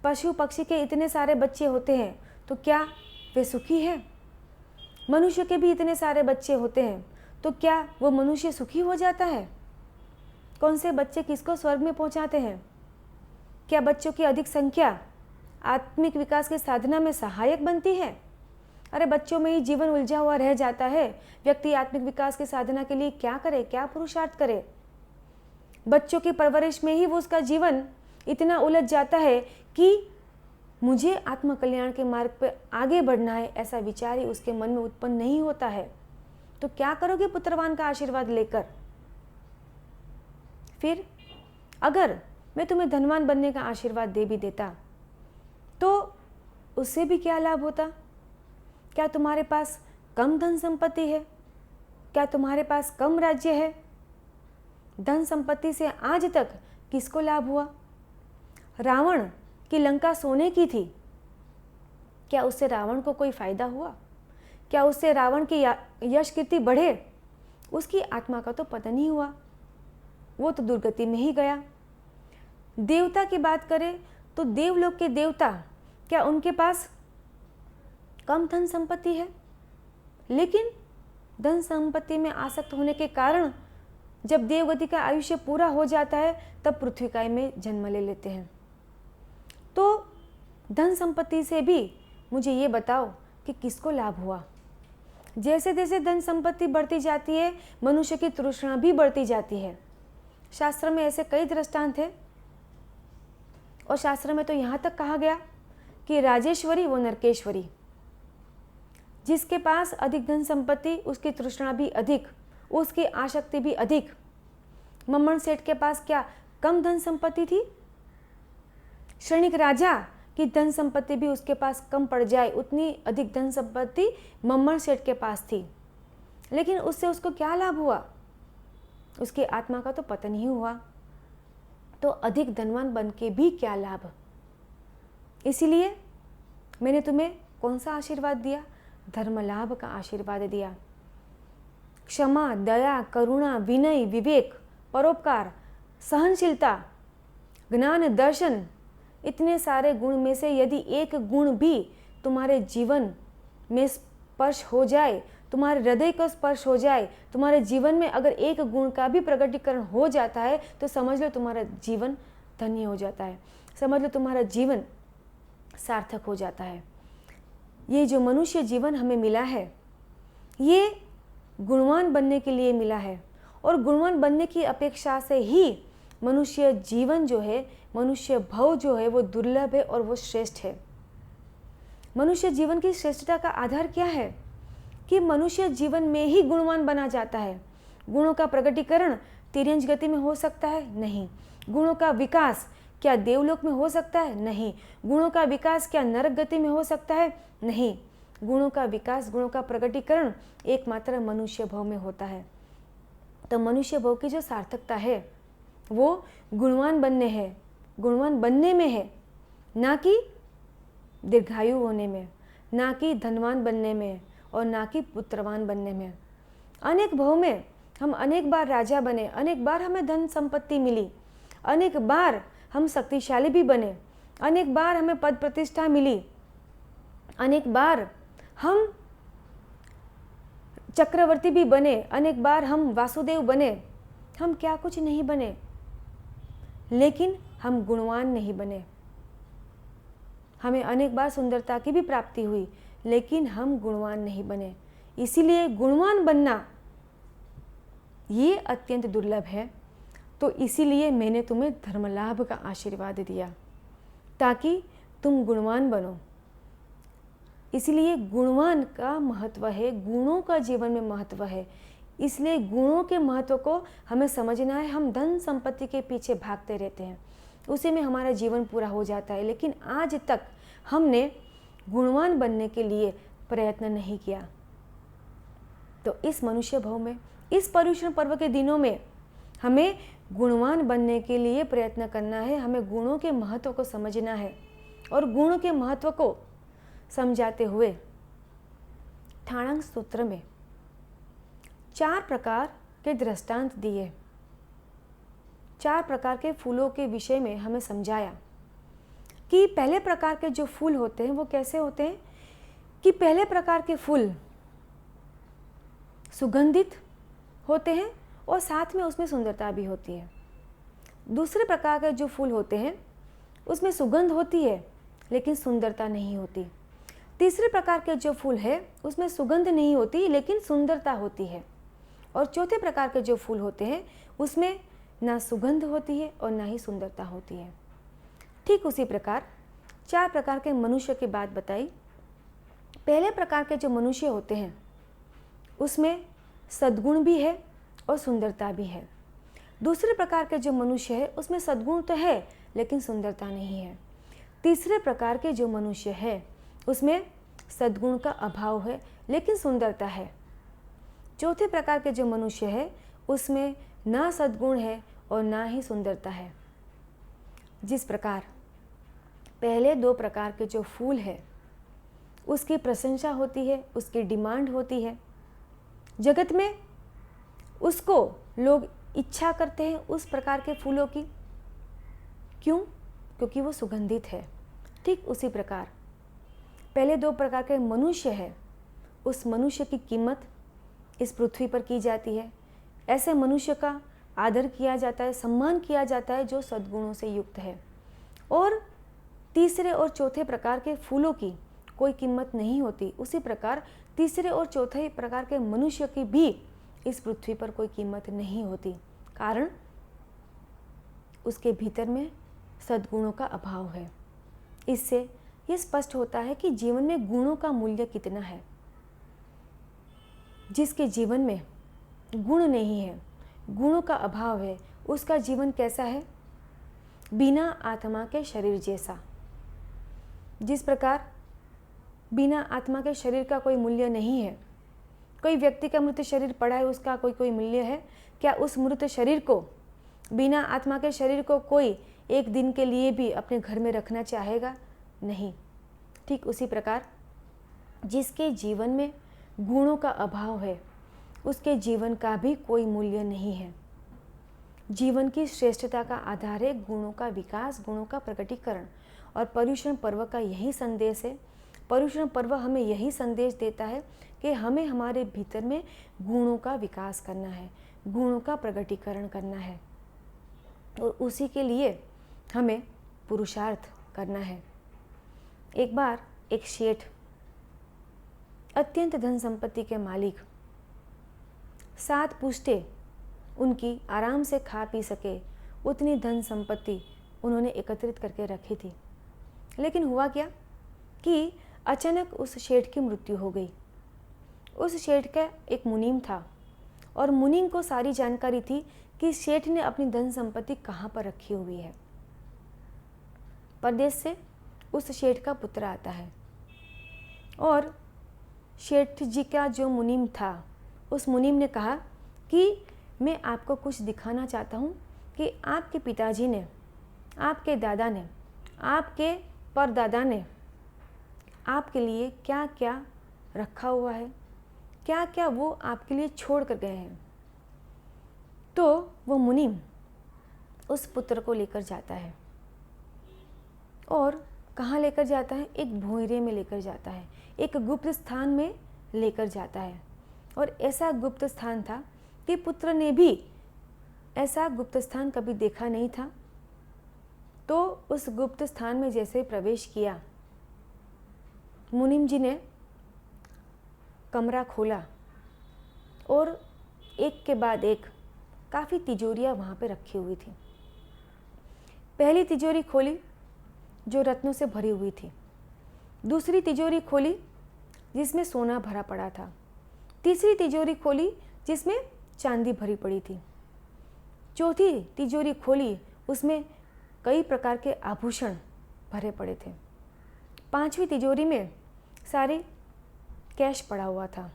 पशु पक्षी के इतने सारे बच्चे होते हैं तो क्या वे सुखी हैं? मनुष्य के भी इतने सारे बच्चे होते हैं तो क्या वो मनुष्य सुखी हो जाता है? कौन से बच्चे किसको स्वर्ग में पहुंचाते हैं? क्या बच्चों की अधिक संख्या आत्मिक विकास की साधना में सहायक बनती है? अरे बच्चों में ही जीवन उलझा हुआ रह जाता है। व्यक्ति आत्मिक विकास की साधना के लिए क्या करे, क्या पुरुषार्थ करे? बच्चों की परवरिश में ही वो उसका जीवन इतना उलझ जाता है कि मुझे आत्म कल्याण के मार्ग पर आगे बढ़ना है, ऐसा विचार ही उसके मन में उत्पन्न नहीं होता है। तो क्या करोगे पुत्रवान का आशीर्वाद लेकर? फिर अगर मैं तुम्हें धनवान बनने का आशीर्वाद दे भी देता तो उससे भी क्या लाभ होता? क्या तुम्हारे पास कम धन संपत्ति है? क्या तुम्हारे पास कम राज्य है? धन संपत्ति से आज तक किसको लाभ हुआ? रावण की लंका सोने की थी, क्या उससे रावण को कोई फायदा हुआ? क्या उससे रावण की यश कीर्ति बढ़े? उसकी आत्मा का तो पतन नहीं हुआ, वो तो दुर्गति में ही गया। देवता की बात करें तो देवलोक के देवता, क्या उनके पास कम धन संपत्ति है? लेकिन धन संपत्ति में आसक्त होने के कारण जब देवगति का आयुष्य पूरा हो जाता है तब पृथ्वीकाय में जन्म ले लेते हैं। तो धन संपत्ति से भी मुझे ये बताओ कि किसको लाभ हुआ? जैसे जैसे धन संपत्ति बढ़ती जाती है, मनुष्य की तृष्णा भी बढ़ती जाती है। शास्त्र में ऐसे कई दृष्टांत हैं, और शास्त्र में तो यहाँ तक कहा गया कि राजेश्वरी वो नरकेश्वरी। जिसके पास अधिक धन संपत्ति, उसकी तृष्णा भी अधिक, उसकी आसक्ति भी अधिक। मम्मन सेठ के पास क्या कम धन संपत्ति थी? श्रेणिक राजा की धन संपत्ति भी उसके पास कम पड़ जाए, उतनी अधिक धन संपत्ति मम्मन सेठ के पास थी। लेकिन उससे उसको क्या लाभ हुआ? उसकी आत्मा का तो पतन ही हुआ। तो अधिक धनवान बन के भी क्या लाभ? इसीलिए मैंने तुम्हें कौन सा आशीर्वाद दिया? धर्म लाभ का आशीर्वाद दिया। क्षमा, दया, करुणा, विनय, विवेक, परोपकार, सहनशीलता, ज्ञान, दर्शन, इतने सारे गुण में से यदि एक गुण भी तुम्हारे जीवन में स्पर्श हो जाए तुम्हारे हृदय को स्पर्श हो जाए, तुम्हारे जीवन में अगर एक गुण का भी प्रकटीकरण हो जाता है तो समझ लो तुम्हारा जीवन धन्य हो जाता है, समझ लो तुम्हारा जीवन सार्थक हो जाता है। ये जो मनुष्य जीवन हमें मिला है ये गुणवान बनने के लिए मिला है, और गुणवान बनने की अपेक्षा से ही मनुष्य जीवन जो है, मनुष्य भव जो है वो दुर्लभ है और वो श्रेष्ठ है। मनुष्य जीवन की श्रेष्ठता का आधार क्या है कि मनुष्य जीवन में ही गुणवान बना जाता है। गुणों का प्रकटीकरण तिर्यंच गति में हो सकता है? नहीं। गुणों का विकास क्या देवलोक में हो सकता है? नहीं। गुणों का विकास क्या नरक गति में हो सकता है? नहीं। गुणों का विकास, गुणों का प्रकटीकरण एकमात्र मनुष्य भव में होता है। तो मनुष्य भव की जो सार्थकता है वो गुणवान बनने में है, ना कि दीर्घायु होने में, ना कि धनवान बनने में, और ना कि पुत्रवान बनने में। अनेक भव में हम अनेक बार राजा बने, अनेक बार हमें धन संपत्ति मिली, अनेक बार हम शक्तिशाली भी बने, अनेक बार हमें पद प्रतिष्ठा मिली, अनेक बार हम चक्रवर्ती भी बने, अनेक बार हम वासुदेव बने। हम क्या कुछ नहीं बने, लेकिन हम गुणवान नहीं बने। हमें अनेक बार सुंदरता की भी प्राप्ति हुई, लेकिन हम गुणवान नहीं बने। इसीलिए गुणवान बनना ये अत्यंत दुर्लभ है। तो इसीलिए मैंने तुम्हें धर्मलाभ का आशीर्वाद दिया ताकि तुम गुणवान बनो। इसलिए गुणवान का महत्व है, गुणों का जीवन में महत्व है। इसलिए गुणों के महत्व को हमें समझना है। हम धन संपत्ति के पीछे भागते रहते हैं, उसी में हमारा जीवन पूरा हो जाता है, लेकिन आज तक हमने गुणवान बनने के लिए प्रयत्न नहीं किया। तो इस मनुष्य भव में, इस पर्युषण पर्व के दिनों में हमें गुणवान बनने के लिए प्रयत्न करना है। हमें गुणों के महत्व को समझना है, और गुणों के महत्व को समझाते हुए ठाणांग सूत्र में 4 प्रकार के दृष्टांत दिए, 4 प्रकार के फूलों के विषय में हमें समझाया कि पहले प्रकार के जो फूल होते हैं वो कैसे होते हैं कि पहले प्रकार के फूल सुगंधित होते हैं और साथ में उसमें सुंदरता भी होती है। दूसरे प्रकार के जो फूल होते हैं उसमें सुगंध होती है लेकिन सुंदरता नहीं होती। तीसरे प्रकार के जो फूल है उसमें सुगंध नहीं होती लेकिन सुंदरता होती है। और चौथे प्रकार के जो फूल होते हैं उसमें ना सुगंध होती है और ना ही सुंदरता होती है। ठीक उसी प्रकार 4 प्रकार के मनुष्य की बात बताई। पहले प्रकार के जो मनुष्य होते हैं उसमें सद्गुण भी है और सुंदरता भी है। दूसरे प्रकार के जो मनुष्य है उसमें सद्गुण तो है लेकिन सुंदरता नहीं है। तीसरे प्रकार के जो मनुष्य है उसमें सद्गुण का अभाव है लेकिन सुंदरता है। चौथे प्रकार के जो मनुष्य है उसमें ना सद्गुण है और ना ही सुंदरता है। जिस प्रकार पहले 2 प्रकार के जो फूल है उसकी प्रशंसा होती है, उसकी डिमांड होती है, जगत में उसको लोग इच्छा करते हैं उस प्रकार के फूलों की। क्यों? क्योंकि वो सुगंधित है। ठीक उसी प्रकार पहले 2 प्रकार के मनुष्य है, उस मनुष्य की कीमत इस पृथ्वी पर की जाती है। ऐसे मनुष्य का आदर किया जाता है, सम्मान किया जाता है जो सद्गुणों से युक्त है। और तीसरे और चौथे प्रकार के फूलों की कोई कीमत नहीं होती। उसी प्रकार तीसरे और चौथे प्रकार के मनुष्य की भी इस पृथ्वी पर कोई कीमत नहीं होती, कारण उसके भीतर में सद्गुणों का अभाव है। इससे यह स्पष्ट होता है कि जीवन में गुणों का मूल्य कितना है। जिसके जीवन में गुण नहीं है, गुणों का अभाव है, उसका जीवन कैसा है? बिना आत्मा के शरीर जैसा। जिस प्रकार बिना आत्मा के शरीर का कोई मूल्य नहीं है, कोई व्यक्ति का मृत शरीर पड़ा है उसका कोई मूल्य है क्या? उस मृत शरीर को, बिना आत्मा के शरीर को कोई एक दिन के लिए भी अपने घर में रखना चाहेगा? नहीं। ठीक उसी प्रकार जिसके जीवन में गुणों का अभाव है उसके जीवन का भी कोई मूल्य नहीं है। जीवन की श्रेष्ठता का आधार है गुणों का विकास, गुणों का प्रकटीकरण। और पर्युषण पर्व का यही संदेश है पर्युषण पर्व हमें यही संदेश देता है कि हमें हमारे भीतर में गुणों का विकास करना है, गुणों का प्रगटीकरण करना है और उसी के लिए हमें पुरुषार्थ करना है। एक बार एक शेठ, अत्यंत धन संपत्ति के मालिक, 7 पुश्ते उनकी आराम से खा पी सके उतनी धन संपत्ति उन्होंने एकत्रित करके रखी थी। लेकिन हुआ क्या कि अचानक उस शेठ की मृत्यु हो गई। उस शेठ का एक मुनीम था और मुनीम को सारी जानकारी थी कि शेठ ने अपनी धन संपत्ति कहाँ पर रखी हुई है। परदेश से उस शेठ का पुत्र आता है और शेठ जी का जो मुनीम था, उस मुनीम ने कहा कि मैं आपको कुछ दिखाना चाहता हूँ कि आपके पिताजी ने, आपके दादा ने, आपके परदादा ने आपके लिए क्या क्या रखा हुआ है, क्या क्या वो आपके लिए छोड़ कर गए हैं। तो वो मुनीम उस पुत्र को लेकर जाता है और कहाँ लेकर जाता है? एक भोंयरे में लेकर जाता है, एक गुप्त स्थान में लेकर जाता है। और ऐसा गुप्त स्थान था कि पुत्र ने भी ऐसा गुप्त स्थान कभी देखा नहीं था। तो उस गुप्त स्थान में जैसे प्रवेश किया, मुनीम जी ने कमरा खोला और एक के बाद एक काफ़ी तिजोरियाँ वहाँ पे रखी हुई थी। पहली तिजोरी खोली जो रत्नों से भरी हुई थी, दूसरी तिजोरी खोली जिसमें सोना भरा पड़ा था, तीसरी तिजोरी खोली जिसमें चांदी भरी पड़ी थी, चौथी तिजोरी खोली उसमें कई प्रकार के आभूषण भरे पड़े थे, पांचवी तिजोरी में सारे कैश पड़ा हुआ था,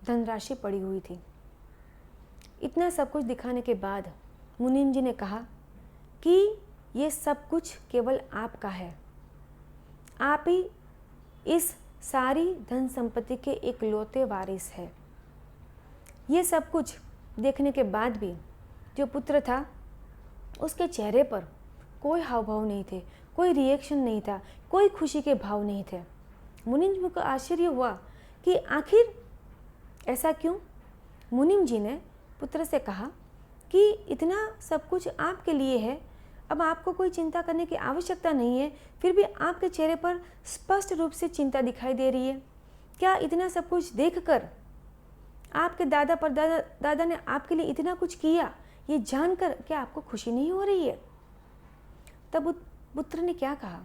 धनराशि पड़ी हुई थी। इतना सब कुछ दिखाने के बाद मुनीम जी ने कहा कि ये सब कुछ केवल आपका है, आप ही इस सारी धन संपत्ति के इकलौते वारिस है। ये सब कुछ देखने के बाद भी जो पुत्र था उसके चेहरे पर कोई हाव भाव नहीं थे, कोई रिएक्शन नहीं था, कोई खुशी के भाव नहीं थे। मुनीम जी को आश्चर्य हुआ कि आखिर ऐसा क्यों। मुनीम जी ने पुत्र से कहा कि इतना सब कुछ आपके लिए है, अब आपको कोई चिंता करने की आवश्यकता नहीं है, फिर भी आपके चेहरे पर स्पष्ट रूप से चिंता दिखाई दे रही है। क्या इतना सब कुछ देखकर आपके दादा परदादा ने आपके लिए इतना कुछ किया, ये जानकर क्या आपको खुशी नहीं हो रही है? तब पुत्र ने क्या कहा,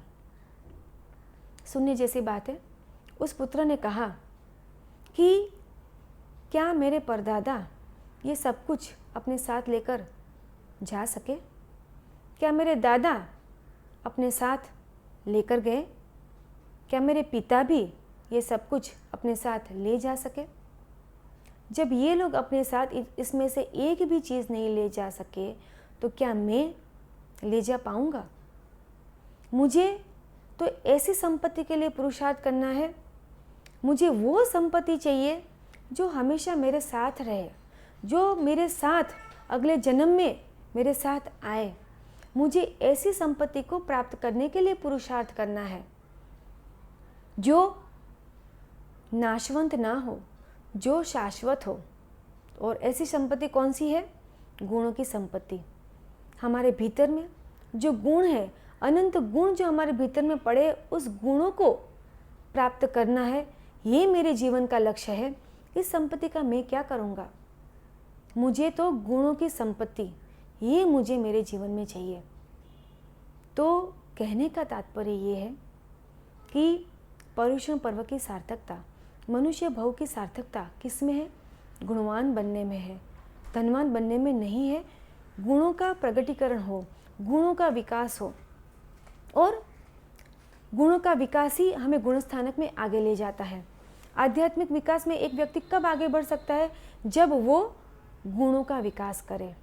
सुनने जैसी बात है। उस पुत्र ने कहा कि क्या मेरे परदादा ये सब कुछ अपने साथ लेकर जा सके? क्या मेरे दादा अपने साथ लेकर गए? क्या मेरे पिता भी ये सब कुछ अपने साथ ले जा सके? जब ये लोग अपने साथ इसमें से एक भी चीज़ नहीं ले जा सके तो क्या मैं ले जा पाऊंगा? मुझे तो ऐसी संपत्ति के लिए पुरुषार्थ करना है, मुझे वो संपत्ति चाहिए जो हमेशा मेरे साथ रहे, जो मेरे साथ अगले जन्म में मेरे साथ आए। मुझे ऐसी संपत्ति को प्राप्त करने के लिए पुरुषार्थ करना है जो नाशवंत ना हो, जो शाश्वत हो। और ऐसी संपत्ति कौन सी है? गुणों की संपत्ति। हमारे भीतर में जो गुण है, अनंत गुण जो हमारे भीतर में पड़े, उस गुणों को प्राप्त करना है। ये मेरे जीवन का लक्ष्य है। इस संपत्ति का मैं क्या करूँगा? मुझे तो गुणों की संपत्ति, ये मुझे मेरे जीवन में चाहिए। तो कहने का तात्पर्य ये है कि पर्युषण पर्व की सार्थकता, मनुष्य भव की सार्थकता किस में है? गुणवान बनने में है, धनवान बनने में नहीं है। गुणों का प्रगटीकरण हो, गुणों का विकास हो, और गुणों का विकास ही हमें गुणस्थानक में आगे ले जाता है। आध्यात्मिक विकास में एक व्यक्ति कब आगे बढ़ सकता है? जब वो गुणों का विकास करे,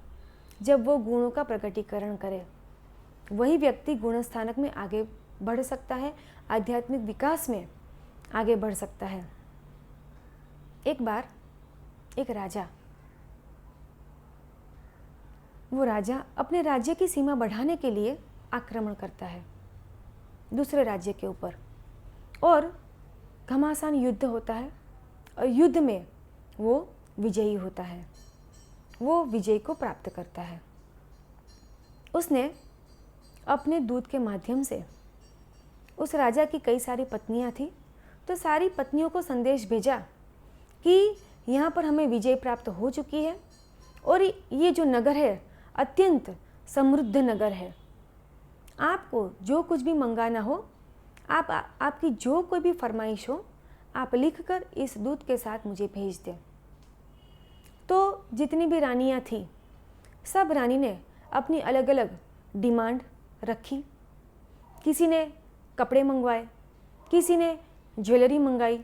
जब वो गुणों का प्रकटीकरण करे, वही व्यक्ति गुणस्थानक में आगे बढ़ सकता है, आध्यात्मिक विकास में आगे बढ़ सकता है। एक बार एक राजा, वो राजा अपने राज्य की सीमा बढ़ाने के लिए आक्रमण करता है दूसरे राज्य के ऊपर, और घमासान युद्ध होता है और युद्ध में वो विजयी होता है, वो विजय को प्राप्त करता है। उसने अपने दूत के माध्यम से उस राजा की कई सारी पत्नियां थी, तो सारी पत्नियों को संदेश भेजा कि यहाँ पर हमें विजय प्राप्त हो चुकी है और ये जो नगर है अत्यंत समृद्ध नगर है। आपको जो कुछ भी मंगाना हो, आपकी जो कोई भी फरमाइश हो, आप लिखकर इस दूत के साथ मुझे भेज दें। तो जितनी भी रानियाँ थी, सब रानी ने अपनी अलग अलग डिमांड रखी। किसी ने कपड़े मंगवाए, किसी ने ज्वेलरी मंगाई,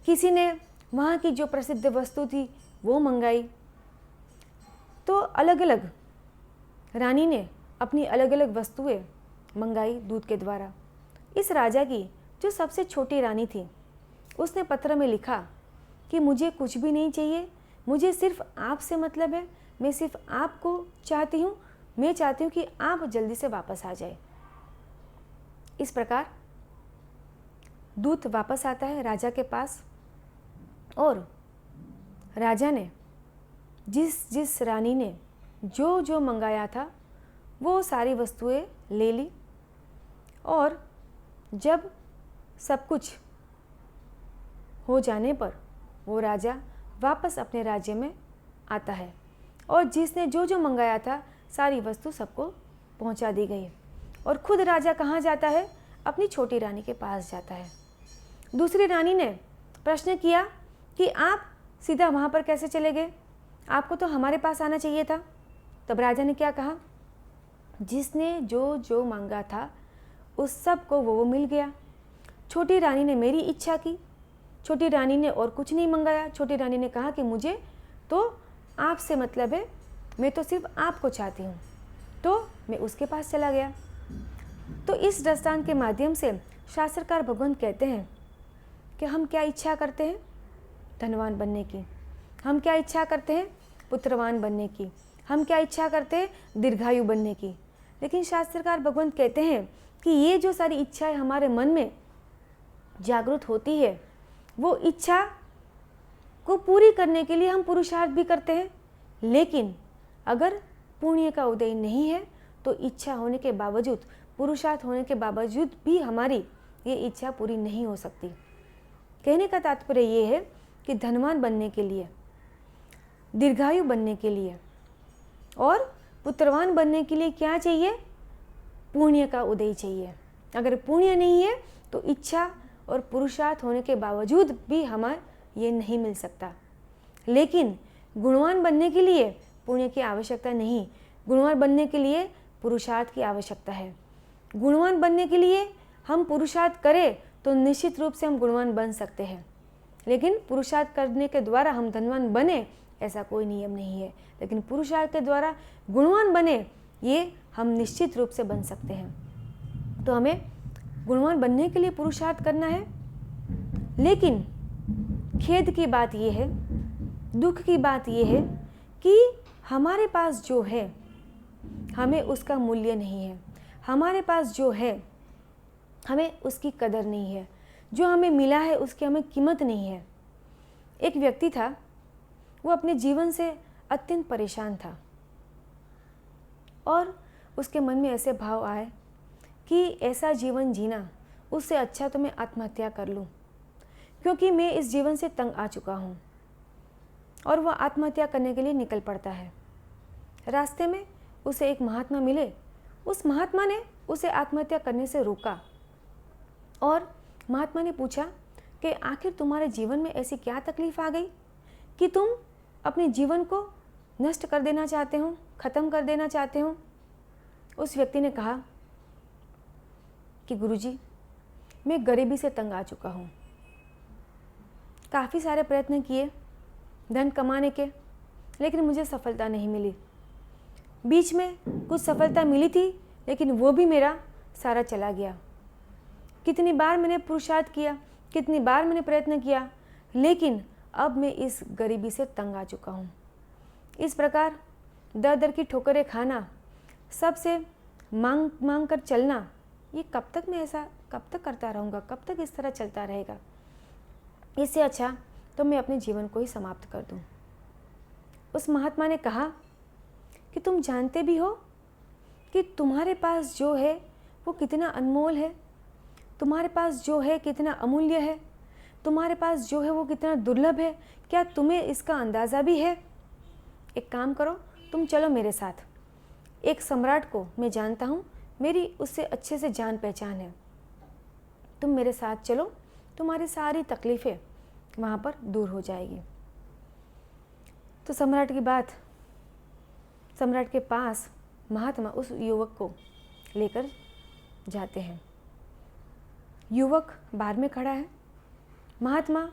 किसी ने वहाँ की जो प्रसिद्ध वस्तु थी वो मंगाई। तो अलग अलग रानी ने अपनी अलग अलग वस्तुएं मंगाई दूत के द्वारा। इस राजा की जो सबसे छोटी रानी थी, उसने पत्र में लिखा कि मुझे कुछ भी नहीं चाहिए, मुझे सिर्फ आपसे मतलब है, मैं सिर्फ आपको चाहती हूँ, मैं चाहती हूँ कि आप जल्दी से वापस आ जाए। इस प्रकार दूत वापस आता है राजा के पास और राजा ने जिस जिस रानी ने जो जो मंगाया था वो सारी वस्तुएं ले ली। और जब सब कुछ हो जाने पर वो राजा वापस अपने राज्य में आता है और जिसने जो जो मंगाया था सारी वस्तु सबको पहुंचा दी गई। और खुद राजा कहाँ जाता है? अपनी छोटी रानी के पास जाता है। दूसरी रानी ने प्रश्न किया कि आप सीधा वहाँ पर कैसे चले गए, आपको तो हमारे पास आना चाहिए था। तब राजा ने क्या कहा? जिसने जो जो मांगा था उस सब को वो मिल गया। छोटी रानी ने मेरी इच्छा की, छोटी रानी ने और कुछ नहीं मंगाया। छोटी रानी ने कहा कि मुझे तो आपसे मतलब है, मैं तो सिर्फ आपको चाहती हूँ, तो मैं उसके पास चला गया। तो इस दृष्टांत के माध्यम से शास्त्रकार भगवंत कहते हैं कि हम क्या इच्छा करते हैं? धनवान बनने की। हम क्या इच्छा करते हैं? पुत्रवान बनने की। हम क्या इच्छा करते हैं? दीर्घायु बनने की। लेकिन शास्त्रकार भगवंत कहते हैं कि ये जो सारी इच्छाएं हमारे मन में जागृत होती है, वो इच्छा को पूरी करने के लिए हम पुरुषार्थ भी करते हैं। लेकिन अगर पुण्य का उदय नहीं है तो इच्छा होने के बावजूद, पुरुषार्थ होने के बावजूद भी हमारी ये इच्छा पूरी नहीं हो सकती। कहने का तात्पर्य ये है कि धनवान बनने के लिए, दीर्घायु बनने के लिए और पुत्रवान बनने के लिए क्या चाहिए? पुण्य का उदय चाहिए। अगर पुण्य नहीं है तो इच्छा और पुरुषार्थ होने के बावजूद भी हमें ये नहीं मिल सकता। लेकिन गुणवान बनने के लिए पुण्य की आवश्यकता नहीं, गुणवान बनने के लिए पुरुषार्थ की आवश्यकता है। गुणवान बनने के लिए हम पुरुषार्थ करें तो निश्चित रूप से हम गुणवान बन सकते हैं, लेकिन पुरुषार्थ करने के द्वारा हम धनवान बने ऐसा कोई नियम नहीं है। लेकिन पुरुषार्थ के द्वारा गुणवान बने ये हम निश्चित रूप से बन सकते हैं। तो हमें गुणवान बनने के लिए पुरुषार्थ करना है। लेकिन खेद की बात यह है, दुख की बात यह है कि हमारे पास जो है हमें उसका मूल्य नहीं है। हमारे पास जो है हमें उसकी कदर नहीं है। जो हमें मिला है उसकी हमें कीमत नहीं है। एक व्यक्ति था, वो अपने जीवन से अत्यंत परेशान था और उसके मन में ऐसे भाव आए कि ऐसा जीवन जीना, उससे अच्छा तो मैं आत्महत्या कर लूं, क्योंकि मैं इस जीवन से तंग आ चुका हूं। और वह आत्महत्या करने के लिए निकल पड़ता है। रास्ते में उसे एक महात्मा मिले। उस महात्मा ने उसे आत्महत्या करने से रोका और महात्मा ने पूछा कि आखिर तुम्हारे जीवन में ऐसी क्या तकलीफ आ गई कि तुम अपने जीवन को नष्ट कर देना चाहते हो, ख़त्म कर देना चाहते हो। उस व्यक्ति ने कहा कि गुरुजी, मैं गरीबी से तंग आ चुका हूँ। काफ़ी सारे प्रयत्न किए धन कमाने के, लेकिन मुझे सफलता नहीं मिली। बीच में कुछ सफलता मिली थी, लेकिन वो भी मेरा सारा चला गया। कितनी बार मैंने पुरुषार्थ किया, कितनी बार मैंने प्रयत्न किया, लेकिन अब मैं इस गरीबी से तंग आ चुका हूँ। इस प्रकार दर दर की ठोकरें खाना, सबसे मांग कर चलना, ये कब तक मैं ऐसा कब तक करता रहूँगा? कब तक इस तरह चलता रहेगा? इससे अच्छा तो मैं अपने जीवन को ही समाप्त कर दूं। उस महात्मा ने कहा कि तुम जानते भी हो कि तुम्हारे पास जो है वो कितना अनमोल है, तुम्हारे पास जो है कितना अमूल्य है, तुम्हारे पास जो है वो कितना दुर्लभ है। क्या तुम्हें इसका अंदाज़ा भी है? एक काम करो, तुम चलो मेरे साथ। एक सम्राट को मैं जानता हूँ, मेरी उससे अच्छे से जान पहचान है। तुम मेरे साथ चलो, तुम्हारी सारी तकलीफ़ें वहाँ पर दूर हो जाएगी। तो सम्राट की बात, सम्राट के पास महात्मा उस युवक को लेकर जाते हैं। युवक बाहर में खड़ा है। महात्मा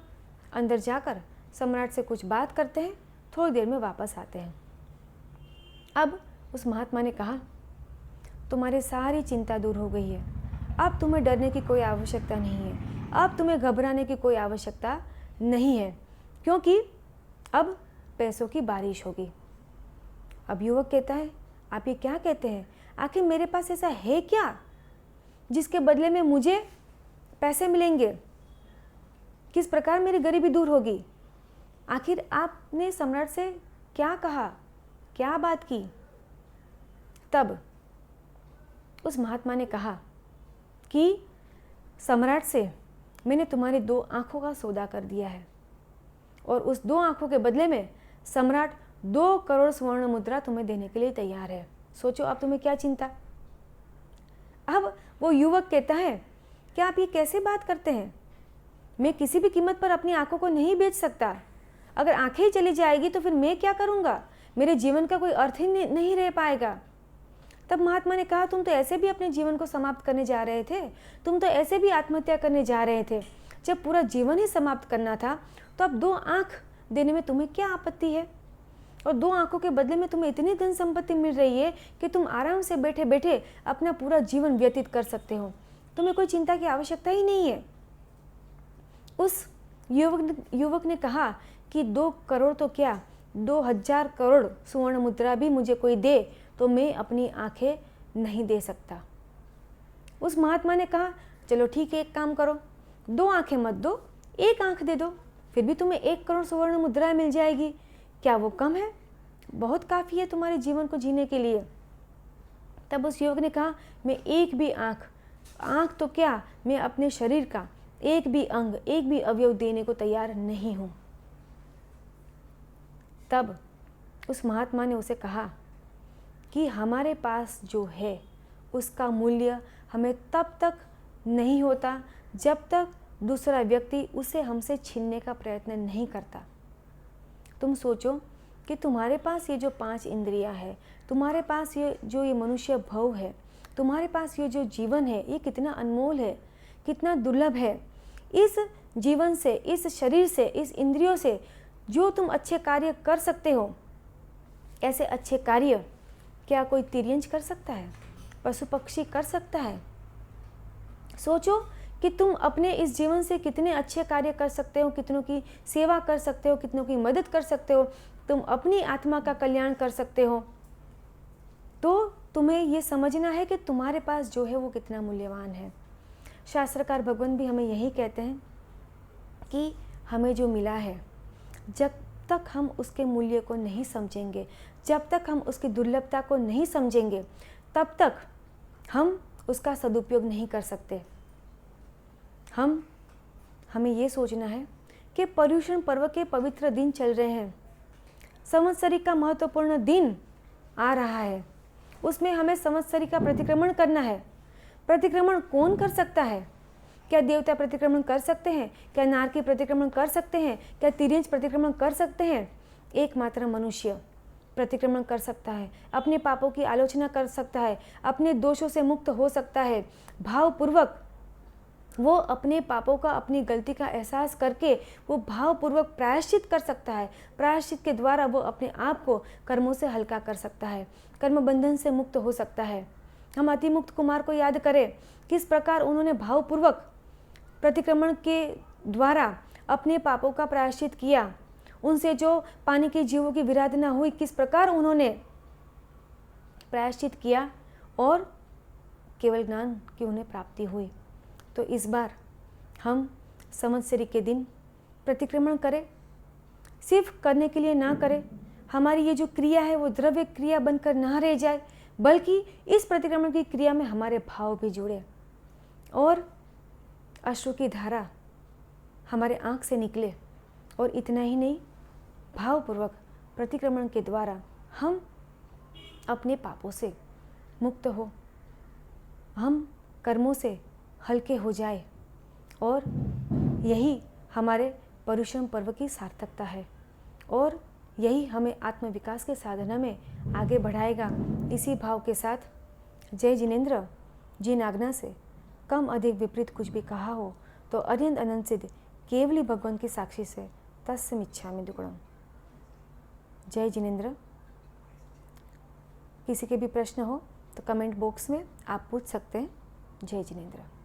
अंदर जाकर सम्राट से कुछ बात करते हैं, थोड़ी देर में वापस आते हैं। अब उस महात्मा ने कहा, तुम्हारी सारी चिंता दूर हो गई है, अब तुम्हें डरने की कोई आवश्यकता नहीं है, अब तुम्हें घबराने की कोई आवश्यकता नहीं है, क्योंकि अब पैसों की बारिश होगी। अब युवक कहता है, आप ये क्या कहते हैं? आखिर मेरे पास ऐसा है क्या जिसके बदले में मुझे पैसे मिलेंगे? किस प्रकार मेरी गरीबी दूर होगी? आखिर आपने सम्राट से क्या कहा, क्या बात की? तब उस महात्मा ने कहा कि सम्राट से मैंने तुम्हारी 2 आँखों का सौदा कर दिया है, और उस 2 आँखों के बदले में सम्राट 2 करोड़ स्वर्ण मुद्रा तुम्हें देने के लिए तैयार है। सोचो अब तुम्हें क्या चिंता। अब वो युवक कहता है, क्या आप ये कैसे बात करते हैं? मैं किसी भी कीमत पर अपनी आंखों को नहीं बेच सकता। अगर आंखें ही चली जाएगी तो फिर मैं क्या करूँगा? मेरे जीवन का कोई अर्थ ही नहीं रह पाएगा। तब महात्मा ने कहा, तुम तो ऐसे भी अपने जीवन को समाप्त करने जा रहे थे, तुम तो ऐसे भी आत्महत्या करने जा रहे थे। जब पूरा जीवन ही समाप्त करना था तो अब 2 आँख देने में तुम्हें क्या आपत्ति है? और 2 आँखों के बदले में तुम्हें इतनी धन संपत्ति मिल रही है कि तुम आराम से बैठे बैठे अपना पूरा जीवन व्यतीत कर सकते हो। तुम्हें कोई चिंता की आवश्यकता ही नहीं है। उस युवक ने कहा कि 2 करोड़ तो क्या, 2000 करोड़ स्वर्ण मुद्रा भी मुझे कोई दे तो मैं अपनी आंखें नहीं दे सकता। उस महात्मा ने कहा, चलो ठीक है, एक काम करो, 2 आंखें मत दो, 1 आंख दे दो, फिर भी तुम्हें 1 करोड़ स्वर्ण मुद्राएं मिल जाएगी। क्या वो कम है? बहुत काफ़ी है तुम्हारे जीवन को जीने के लिए। तब उस युवक ने कहा, मैं एक भी आंख तो क्या, मैं अपने शरीर का एक भी अंग, एक भी अवयव देने को तैयार नहीं हूँ। तब उस महात्मा ने उसे कहा कि हमारे पास जो है उसका मूल्य हमें तब तक नहीं होता जब तक दूसरा व्यक्ति उसे हमसे छीनने का प्रयत्न नहीं करता। तुम सोचो कि तुम्हारे पास ये जो 5 इंद्रियां है, तुम्हारे पास ये मनुष्य भव है, तुम्हारे पास ये जो जीवन है, ये कितना अनमोल है, कितना दुर्लभ है। इस जीवन से, इस शरीर से, इस इंद्रियों से जो तुम अच्छे कार्य कर सकते हो, ऐसे अच्छे कार्य क्या कोई तिर्यंज कर सकता है? पशु पक्षी कर सकता है? सोचो कि तुम अपने इस जीवन से कितने अच्छे कार्य कर सकते हो, कितनों की सेवा कर सकते हो, कितनों की मदद कर सकते हो, तुम अपनी आत्मा का कल्याण कर सकते हो। तो तुम्हें ये समझना है कि तुम्हारे पास जो है वो कितना मूल्यवान है। शास्त्रकार भगवान भी हमें यही कहते हैं कि हमें जो मिला है, जब तक हम उसके मूल्य को नहीं समझेंगे, जब तक हम उसकी दुर्लभता को नहीं समझेंगे, तब तक हम उसका सदुपयोग नहीं कर सकते। हमें ये सोचना है कि पर्युषण पर्व के पवित्र दिन चल रहे हैं, संवत्सरी का महत्वपूर्ण दिन आ रहा है, उसमें हमें संवत्सरी का प्रतिक्रमण करना है। प्रतिक्रमण कौन कर सकता है? क्या देवता प्रतिक्रमण कर सकते हैं? क्या नारकी प्रतिक्रमण कर सकते हैं? क्या तिर्यंज प्रतिक्रमण कर सकते हैं? एकमात्र मनुष्य प्रतिक्रमण कर सकता है, अपने पापों की आलोचना कर सकता है, अपने दोषों से मुक्त हो सकता है। भावपूर्वक वो अपने पापों का, अपनी गलती का एहसास करके वो भावपूर्वक प्रायश्चित कर सकता है। प्रायश्चित के द्वारा वो अपने आप को कर्मों से हल्का कर सकता है, कर्म बंधन से मुक्त हो सकता है। हम अतिमुक्त कुमार को याद करें, किस प्रकार उन्होंने भावपूर्वक प्रतिक्रमण के द्वारा अपने पापों का प्रायश्चित किया। उनसे जो पानी के जीवों की विराधना हुई, किस प्रकार उन्होंने प्रायश्चित किया और केवल ज्ञान की उन्हें प्राप्ति हुई। तो इस बार हम संवत्सरी के दिन प्रतिक्रमण करें, सिर्फ करने के लिए ना करें, हमारी ये जो क्रिया है वो द्रव्य क्रिया बनकर ना रह जाए, बल्कि इस प्रतिक्रमण की क्रिया में हमारे भाव भी जुड़े और अश्रु की धारा हमारे आँख से निकले। और इतना ही नहीं, भावपूर्वक प्रतिक्रमण के द्वारा हम अपने पापों से मुक्त हो, हम कर्मों से हल्के हो जाए और यही हमारे परुषम पर्व की सार्थकता है और यही हमें आत्मविकास के साधना में आगे बढ़ाएगा। इसी भाव के साथ जय जिनेन्द्र, जिन आज्ञा से कम अधिक विपरीत कुछ भी कहा हो तो अनंत अनंत सिद्ध केवली भगवान की साक्षी से तस्य मिच्छामि दुक्कडम। जय जिनेन्द्र। किसी के भी प्रश्न हो तो कमेंट बॉक्स में आप पूछ सकते हैं। जय जिनेन्द्र।